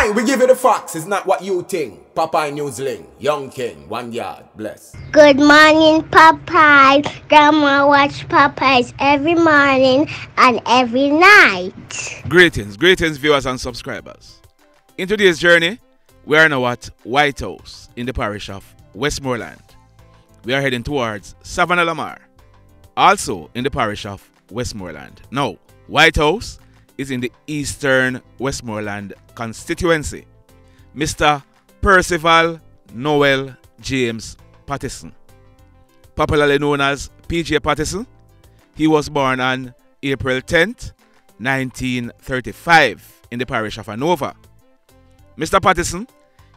Aye, we give you the facts. It's not what you think. Popeye Newsling, Young King, 1 yard, bless. Good morning, Popeye. Grandma watch Popeyes every morning and every night. Greetings, viewers and subscribers. In today's journey, we are now at White House in the parish of Westmoreland. We are heading towards Savannah Lamar, also in the parish of Westmoreland. Now, White House is in the Eastern Westmoreland constituency. Mr. Percival Noel James Pattison, popularly known as PJ Pattison, he was born on April 10th, 1935 in the parish of Hanover. Mr. Pattison,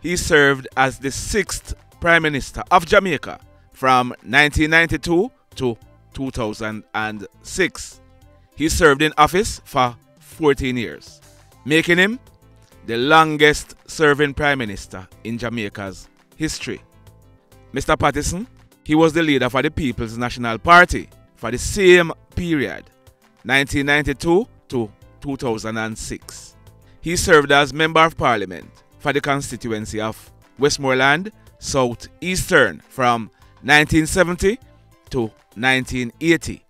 he served as the 6th Prime Minister of Jamaica from 1992 to 2006. He served in office for 14 years, making him the longest serving Prime Minister in Jamaica's history. Mr. Pattison, he was the leader for the People's National Party for the same period, 1992 to 2006. He served as Member of Parliament for the constituency of Westmoreland South Eastern from 1970 to 1980.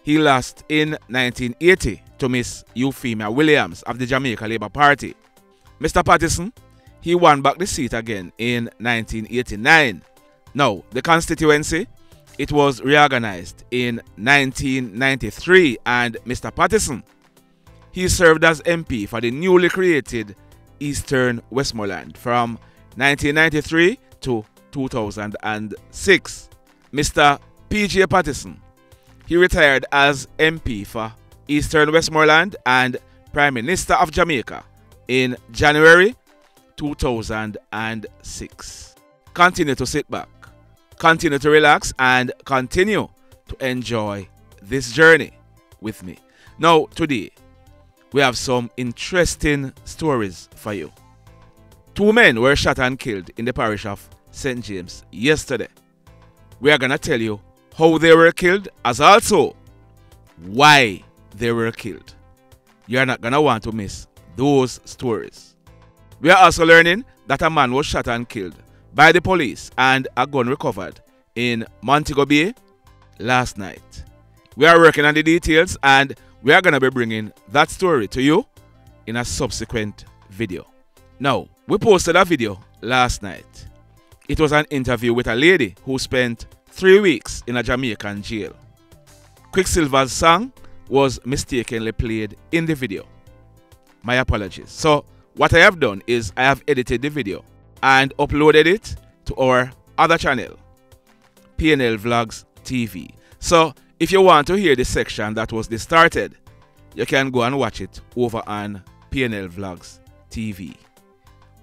He lost in 1980 to Miss Euphemia Williams of the Jamaica Labour Party. Mr. Pattison, he won back the seat again in 1989. Now, the constituency, it was reorganized in 1993, and Mr. Pattison, he served as MP for the newly created Eastern Westmoreland from 1993 to 2006. Mr. PJ Pattison, he retired as MP for Eastern Westmoreland and Prime Minister of Jamaica in January 2006. Continue to sit back, continue to relax, and continue to enjoy this journey with me. Now, today, we have some interesting stories for you. 2 men were shot and killed in the parish of St. James yesterday. We are going to tell you how they were killed, as also why they were killed. You are not going to want to miss those stories. We are also learning that a man was shot and killed by the police and a gun recovered in Montego Bay last night. We are working on the details, and we are going to be bringing that story to you in a subsequent video. Now, we posted a video last night. It was an interview with a lady who spent 3 weeks in a Jamaican jail. Quicksilver's song was mistakenly played in the video. My apologies. So, what I have done is I have edited the video and uploaded it to our other channel, KlLLED Vlogs TV. So, if you want to hear the section that was distorted, you can go and watch it over on KlLLED Vlogs TV.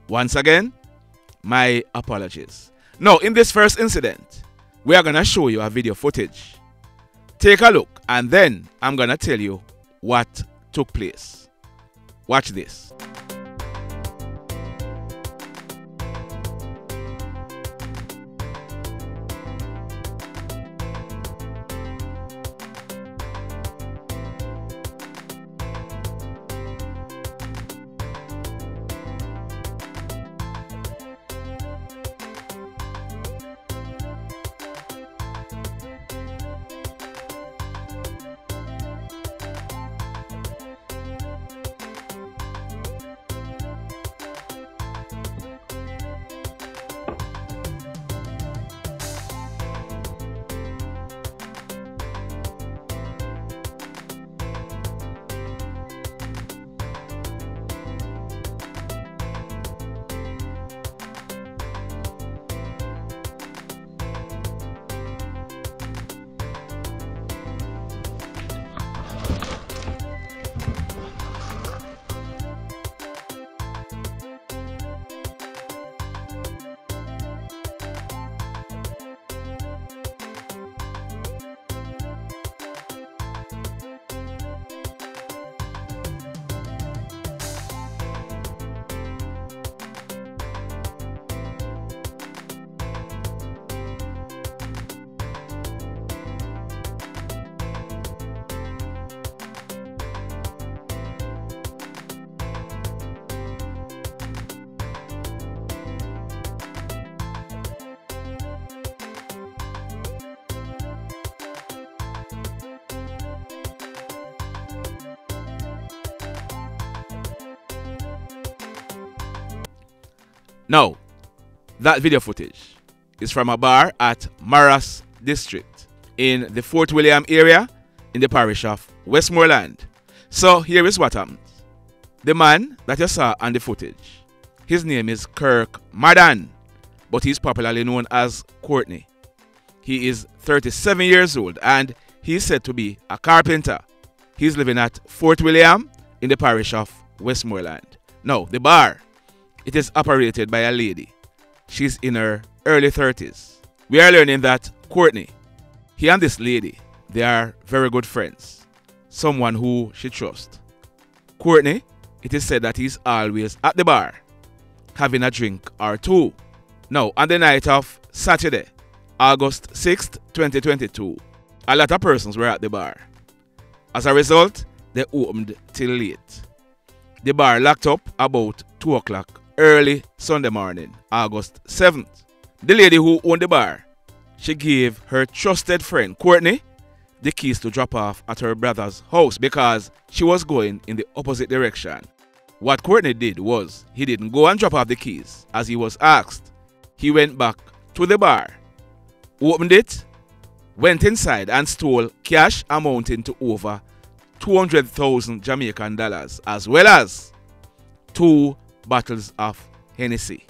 Once again, my apologies. Now, in this first incident, we are going to show you a video footage. Take a look, and then I'm going to tell you what took place. Watch this. Now, that video footage is from a bar at Maras District in the Fort William area in the parish of Westmoreland. So here is what happens. The man that you saw on the footage, his name is Kirk Maddan, but he's popularly known as Courtney. He is 37 years old and he's said to be a carpenter. He's living at Fort William in the parish of Westmoreland. Now, the bar, it is operated by a lady. She's in her early 30s. We are learning that Courtney, he and this lady, they are very good friends. Someone who she trusts. Courtney, it is said that he's always at the bar, having a drink or two. Now, on the night of Saturday, August 6th, 2022, a lot of persons were at the bar. As a result, they opened till late. The bar locked up about 2 o'clock early Sunday morning, August 7th. The lady who owned the bar, she gave her trusted friend Courtney the keys to drop off at her brother's house because she was going in the opposite direction. What Courtney did was, he didn't go and drop off the keys as he was asked. He went back to the bar, opened it, went inside and stole cash amounting to over 200,000 Jamaican dollars as well as 2 bottles of Hennessy.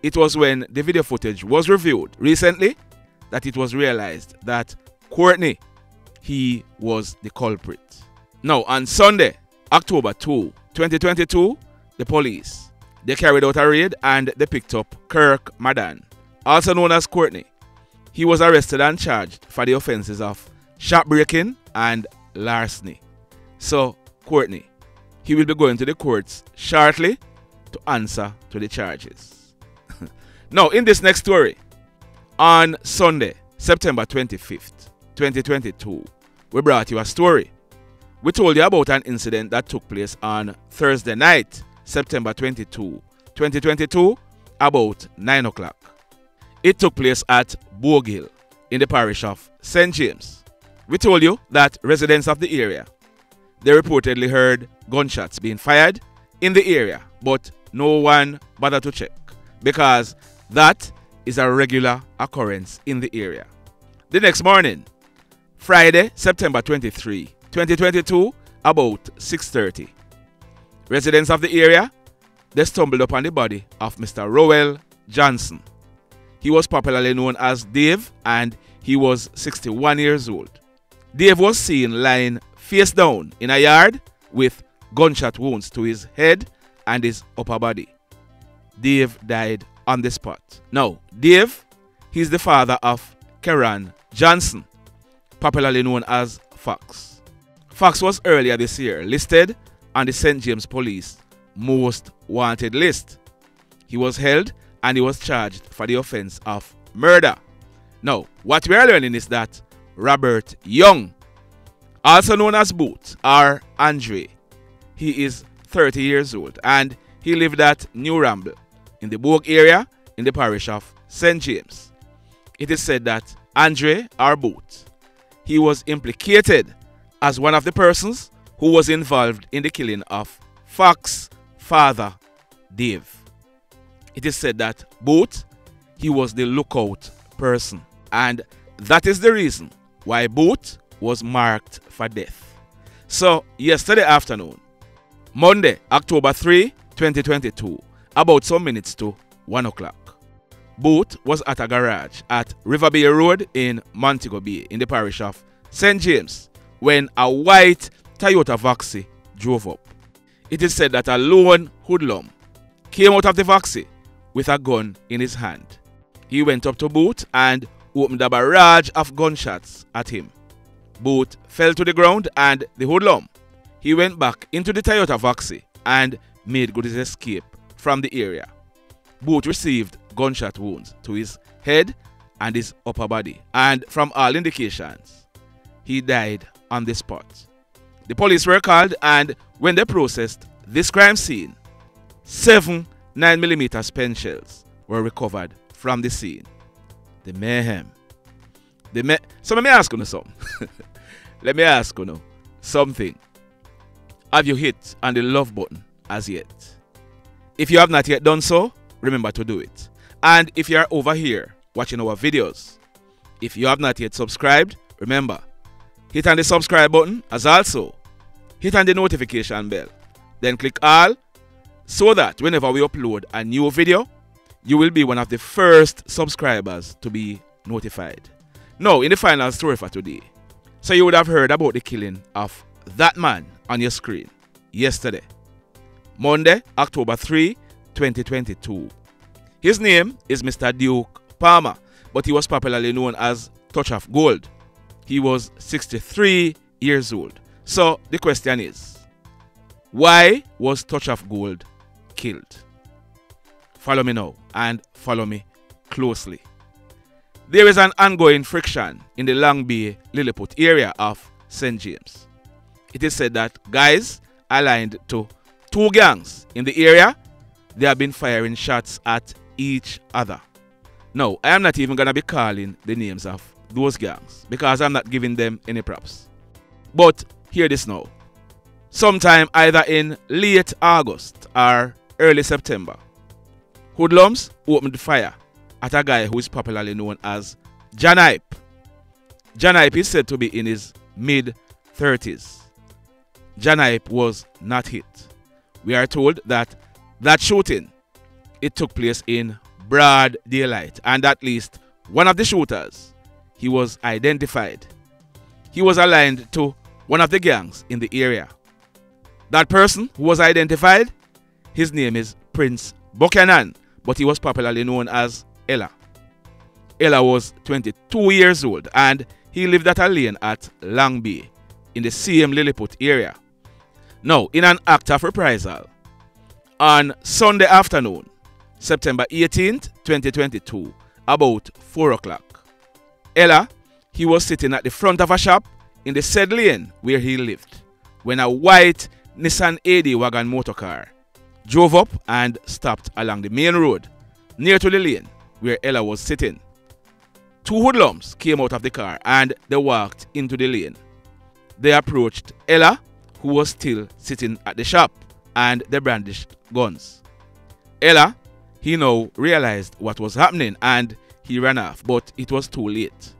It was when the video footage was reviewed recently that it was realized that Courtney, he was the culprit. Now, on Sunday, October 2, 2022, the police, they carried out a raid and they picked up Kirk Maddan, also known as Courtney. He was arrested and charged for the offenses of shop breaking and larceny. So, Courtney, he will be going to the courts shortly to answer to the charges. Now, in this next story, on Sunday, September 25th, 2022, we brought you a story. We told you about an incident that took place on Thursday night, September 22, 2022, about 9 o'clock. It took place at Bogill in the parish of St. James. We told you that residents of the area, they reportedly heard gunshots being fired in the area, but no one bothered to check because that is a regular occurrence in the area. The next morning, Friday, September 23, 2022, about 6:30, residents of the area, they stumbled upon the body of Mr. Rowell Johnson. He was popularly known as Dave and he was 61 years old. Dave was seen lying face down in a yard with gunshot wounds to his head and his upper body. Dave died on the spot. Now, Dave, he's the father of Karen Johnson, popularly known as Fox. Fox was earlier this year listed on the St. James Police Most Wanted list. He was held and he was charged for the offense of murder. Now, what we are learning is that Robert Young, also known as Boot or Andre, he is 30 years old and he lived at New Ramble in the Bogue area in the parish of St. James. It is said that Andre or Boot, he was implicated as one of the persons who was involved in the killing of Fox's father, Dave. It is said that Boot, he was the lookout person, and that is the reason why Boot was marked for death. So, yesterday afternoon, Monday, October 3, 2022, about some minutes to 1 o'clock, Boot was at a garage at River Bay Road in Montego Bay in the parish of St. James when a white Toyota Voxy drove up. It is said that a lone hoodlum came out of the Voxy with a gun in his hand. He went up to Boot and opened a barrage of gunshots at him. Boot fell to the ground and the hoodlum, he went back into the Toyota Voxy and made good his escape from the area. Boot received gunshot wounds to his head and his upper body, and from all indications, he died on the spot. The police were called, and when they processed this crime scene, 7 9mm spent shells were recovered from the scene. The mayhem. So let me ask you something. Let me ask you something. Have you hit on the love button as yet? If you have not yet done so, remember to do it. And if you are over here watching our videos, if you have not yet subscribed, remember, hit on the subscribe button, as also hit on the notification bell. Then click all, so that whenever we upload a new video, you will be one of the first subscribers to be notified. Now, in the final story for today, so you would have heard about the killing of that man on your screen yesterday, Monday, October 3, 2022. His name is Mr. Duke Palmer, but he was popularly known as Touch of Gold. He was 63 years old. So the question is, why was Touch of Gold killed? Follow me now and follow me closely. There is an ongoing friction in the Long Bay Lilliput area of St. James. It is said that guys aligned to two gangs in the area, they have been firing shots at each other. Now, I am not even going to be calling the names of those gangs because I'm not giving them any props. But hear this now. Sometime either in late August or early September, hoodlums opened fire at a guy who is popularly known as Janipe. Janipe is said to be in his mid-30s. Janipe was not hit. We are told that shooting, it took place in broad daylight, and at least one of the shooters, he was identified. He was aligned to one of the gangs in the area. That person who was identified, his name is Prince Buchanan, but he was popularly known as Ella. Ella was 22 years old and he lived at a lane at Long Bay in the same Lilliput area. Now, in an act of reprisal, on Sunday afternoon, September 18th, 2022, about 4 o'clock, Ella, he was sitting at the front of a shop in the said lane where he lived when a white Nissan AD wagon motorcar drove up and stopped along the main road near to the lane where Ella was sitting. Two hoodlums came out of the car and they walked into the lane. They approached Ella, who was still sitting at the shop, and they brandished guns. Ella, he now realized what was happening and he ran off, but it was too late.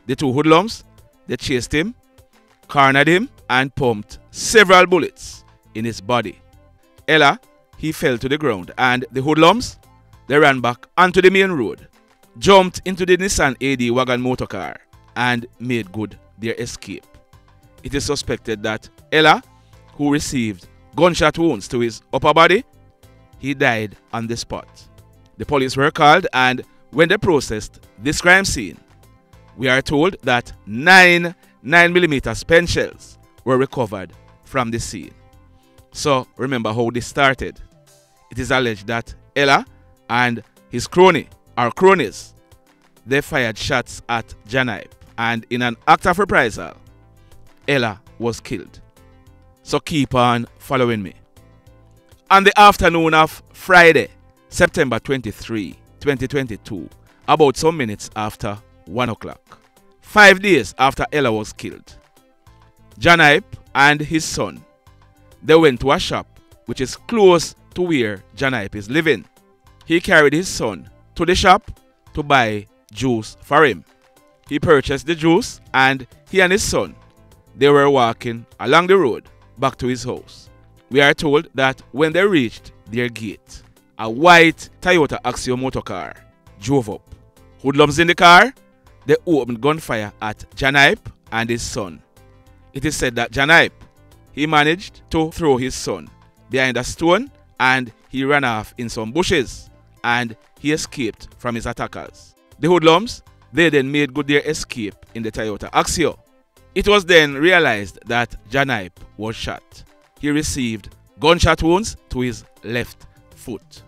The two hoodlums, they chased him, cornered him, and pumped several bullets in his body. Ella, he fell to the ground, and the hoodlums, they ran back onto the main road, jumped into the Nissan AD wagon motorcar, and made good their escape. It is suspected that Ella, who received gunshot wounds to his upper body, he died on the spot. The police were called, and when they processed this crime scene, we are told that 9 9mm spent shells were recovered from the scene. So remember how this started. It is alleged that Ella and his cronies, they fired shots at Janipe, and in an act of reprisal, Ella was killed. So keep on following me. On the afternoon of Friday, September 23, 2022, about some minutes after 1 o'clock, 5 days after Ella was killed, Janipe and his son, they went to a shop which is close to where Janipe is living. He carried his son to the shop to buy juice for him. He purchased the juice and he and his son, they were walking along the road back to his house. We are told that when they reached their gate, a white Toyota Axio motor car drove up. Hoodlums in the car, they opened gunfire at Janipe and his son. It is said that Janipe, he managed to throw his son behind a stone and he ran off in some bushes and he escaped from his attackers. The hoodlums, they then made good their escape in the Toyota Axio. It was then realized that Janipe was shot. He received gunshot wounds to his left foot.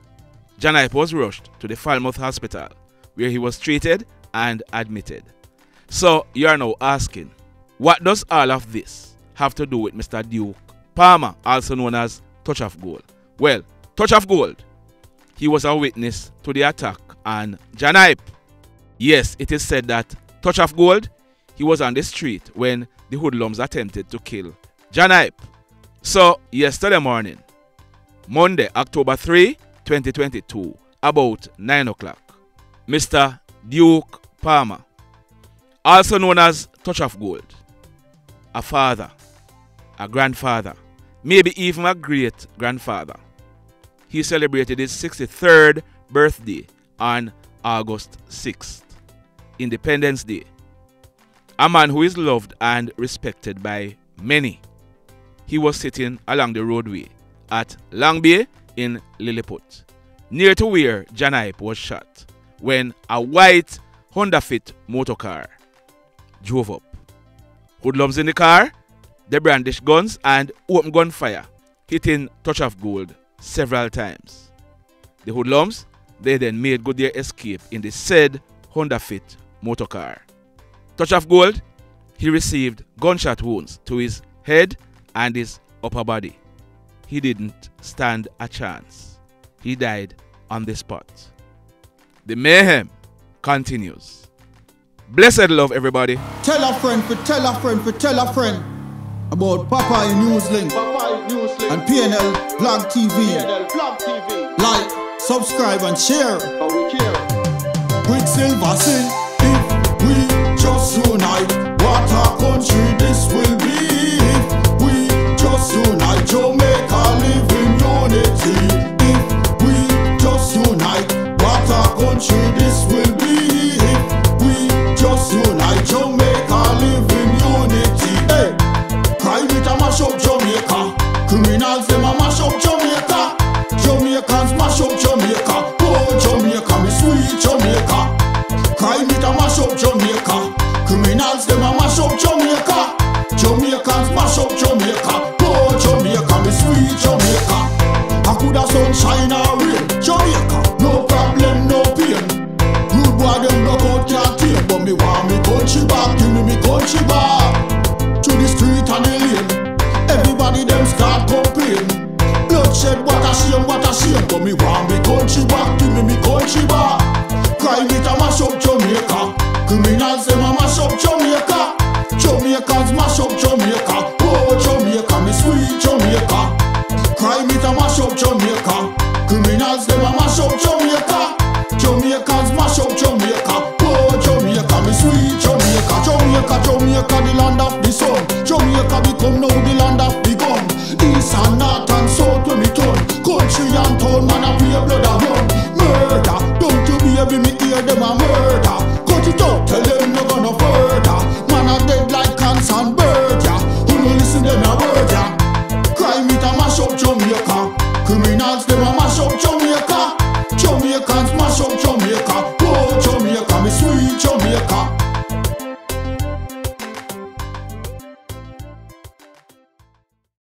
Janipe was rushed to the Falmouth Hospital where he was treated and admitted. So you are now asking, what does all of this have to do with Mr. Duke Palmer, also known as Touch of Gold? Well, Touch of Gold, he was a witness to the attack on Janipe. Yes, it is said that Touch of Gold, he was on the street when the hoodlums attempted to kill Janipe. So yesterday morning, Monday, October 3, 2022, about 9 o'clock. Mr. Duke Palmer, also known as Touch of Gold, a father, a grandfather, maybe even a great-grandfather. He celebrated his 63rd birthday on August 6th, Independence Day. A man who is loved and respected by many. He was sitting along the roadway at Long Bay in Lilliput, near to where John Hype was shot, when a white Honda Fit motorcar drove up. Hoodlums in the car, they brandished guns and opened gunfire, hitting Touch of Gold several times. The hoodlums, they then made good their escape in the said Honda Fit motorcar. Touch of Gold, he received gunshot wounds to his head and his upper body. He didn't stand a chance. He died on the spot. The mayhem continues. Blessed love, everybody. Tell a friend for tell a friend for tell a friend about Popeye Newslink and PNL Blog TV. Like, subscribe and share. Quicksilver sing, if we just unite, what a country this will be. If we just unite, Jamaica live in unity. If we just unite, what a country this will be. If we just unite, Jamaica live in unity. Hey, crime it a mash up Jamaica. Criminals them a mash up Jamaica. Jamaicans mash up Jamaica. Oh Jamaica, me sweet Jamaica. Crime it a mash up Jamaica. Criminals them a mash up Jamaica. Jamaicans mash up Jamaica. Oh Jamaica, me sweet Jamaica. I coulda sunshine or rain. Jamaica, no problem, no pain. Rude boy them block out can't tame, but me want me country back. Give me country back. To the street and the lane, everybody them start complain. Bloodshed, what a shame, but me want me country back. Give me country back. Crime it a mash up Jamaica. Criminals them a mash up Jamaica. Jamaicans mash up Jamaica. Oh Jamaica, me sweet Jamaica. Crime it a mash up Jamaica. Criminals them a mash up Jamaica. Jamaicans mash up Jamaica. Oh Jamaica, me sweet Jamaica. Jamaica, Jamaica, the